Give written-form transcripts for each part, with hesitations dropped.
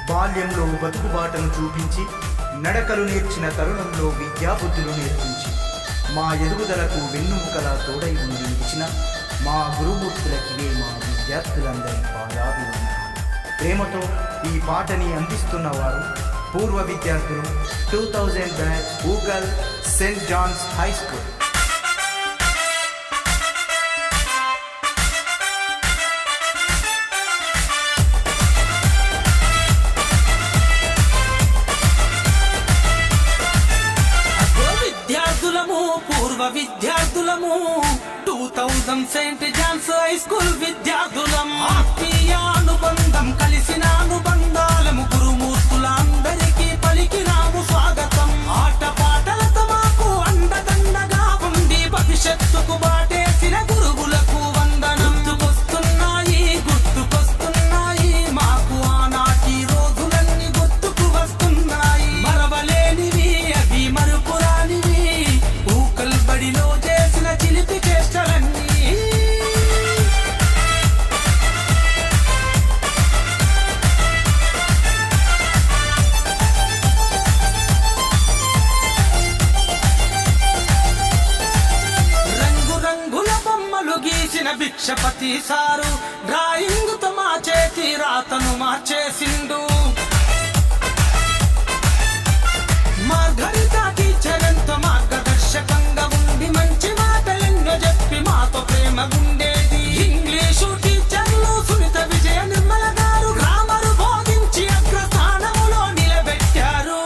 బాల్యంలో బతుకుబాటను చూపించి నడకలు నేర్చిన తరుణంలో విద్యాబుద్ధులు నేర్పించి మా ఎదుగుదలకు వెన్నుముకలా తోడై ఉండి నిలిచిన మా గురుమూర్తులకివే మా విద్యార్థులందరి పాదాభివందనాలు. ప్రేమతో ఈ పాటని అందిస్తున్న వారు పూర్వ విద్యార్థులు 2000 బ్యాచ్ ఊగల్ సెయింట్ జాన్స్ హై స్కూల్. పూర్వ విద్యార్థులము 2000 సెయింట్ జాన్స్ హై స్కూల్ విద్యార్థులం. ఆత్మీయ అనుబంధం కలిసిన అనుబంధాలము గురుమూర్తులందరికీ పలికినాము స్వాగతం. ఆట పాటలతో మాకు అండదండగా ఉండి భవిష్యత్తుకు బాటేసిన గురువులకు వందనం. గుర్తుకొస్తున్నాయి మాకు ఆనాటి రోజులన్నీ గుర్తుకు వస్తున్నాయి. మరవలేనివి అవి మరుపురానివి బడిలో చేసిన చిలిపి చేష్టలన్నీ. రంగురంగుల బొమ్మలు గీసిన భిక్షపతి సారు డ్రాయింగుతో మా చేతి రాతను మార్చేసిండు. మార్గరిత టీచర్ ఎంతో మార్గదర్శకంగా ఉండి మంచి మాటలెన్నో చెప్పి మాతో ప్రేమ గుండేది. ఇంగ్లీషు టీచర్లు సునీత విజయ నిర్మల గారు గ్రామరు బోధించి అగ్రస్థానములో నిలబెట్టారు.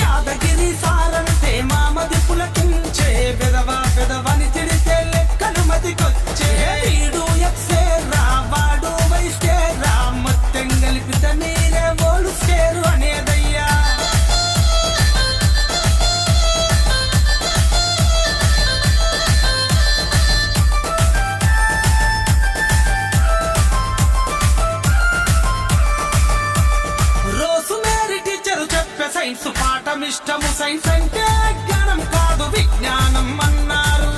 యాదగిరి సారంటే మా మది పులకించే పెదవని తిడితే లెక్కలు మదికొచ్చే. వీడు ఎక్సేరా వాడు వైస్టేరా మొత్తం కలిపితే మీరే ఓలుస్టేరు అనేదయ్యా. సైన్స్ పాఠమిష్టము, సైన్స్ అంటే జ్ఞానం కాదు విజ్ఞానం అన్నారు.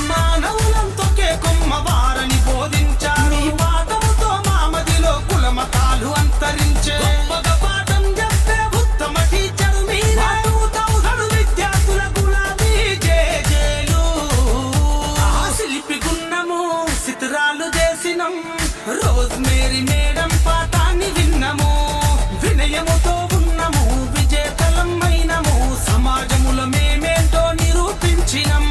మానవులంతో కొమ్మ వారని బోధించారు. పాఠముతో మామదిలో కులమతాలు అంతరించే. గొప్పగా పాఠం చెప్పే ఉత్తమ టీచరు మీరే. 2000 విద్యార్థుల గులాబీ జేజేలు. శిల్పి గున్నము సితురాలు చేసినం. రోజ్ మేరీ మేడం పాఠాన్ని విన్నము. వినయముతో ఉన్నము విజేతలమైనము. సమాజములో మేమేంటో నిరూపించినం.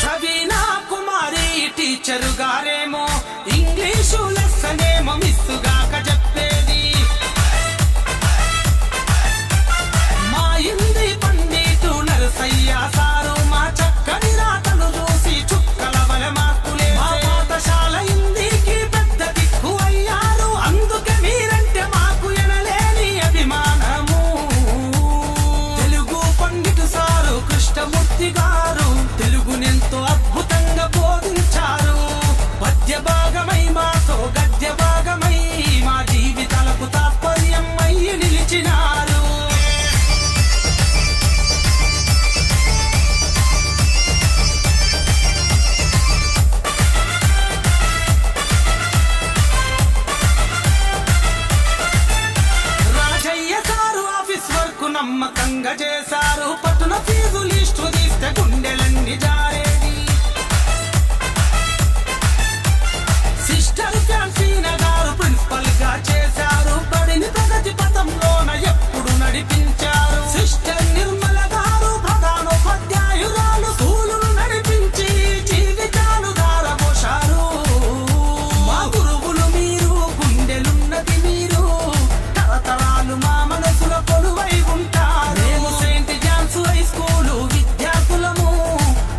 షవీనా కుమారి టీచరు గారేమో ఇంగ్లీషు లెస్సనేమో మిస్సుగాక చెప్పేది. మా హిందీ పండితు నరసయ్య సారు మా చక్కని రాతను చూసి చుక్కల వలె మార్కులే. మా పాఠశాల హిందీకి పెద్ద దిక్కు అయ్యారు. అందుకే మీరంటే మాకు ఎనలేని అభిమానము. తెలుగు పండితు సారు కృష్ణమూర్తి గారు తెలుగునెంతో అద్భుతంగా బోధించారు. పద్య భాగమై మాతో గద్య భాగమై మా జీవితాలకు తాత్పర్యం అయ్యి నిలిచినారు. రాజయ్య సారు ఆఫీస్ వర్క్ నమ్మకంగా చేశారు. పట్టున ఫీజు లిస్టు తీస్తే గుండెలన్నీ జారేది. సిస్టర్ ఫ్యాన్సీనా గారు ప్రిన్సిపల్ గా చేశారు. బడిని ప్రగతి పథంలోన ఎప్పుడు నడిపించారు. సిస్టర్ నిర్మల గారు ప్రధానోపాధ్యాయురాలు. స్కూలును నడిపించి జీవితాలు దారపోశారు. మా గురువులు మీరు, గుండెలున్నది మీరు. తరతరాలు మా మనసులో కొలువై ఉంటారు. మేము సెయింట్ జాన్స్ హై స్కూలు విద్యార్థులము.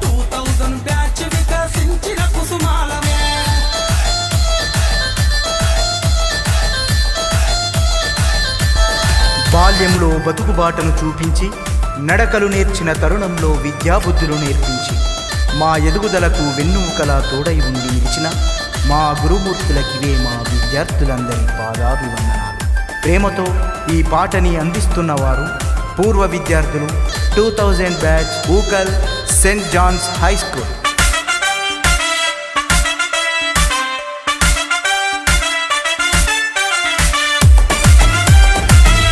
2000 బ్యాచ్ వికసించిన కుసుమాలమే. బాల్యంలో బతుకుబాటను చూపించి నడకలు నేర్చిన తరుణంలో విద్యాబుద్ధులు నేర్పించి మా ఎదుగుదలకు వెన్నుముకలా తోడై ఉండి నిలిచిన మా గురుమూర్తులకివే మా విద్యార్థులందరి పాదాభివందనాలు. ప్రేమతో ఈ పాటని అందిస్తున్నవారు పూర్వ విద్యార్థులు 2000 batch ఊకల్ Saint John's high school.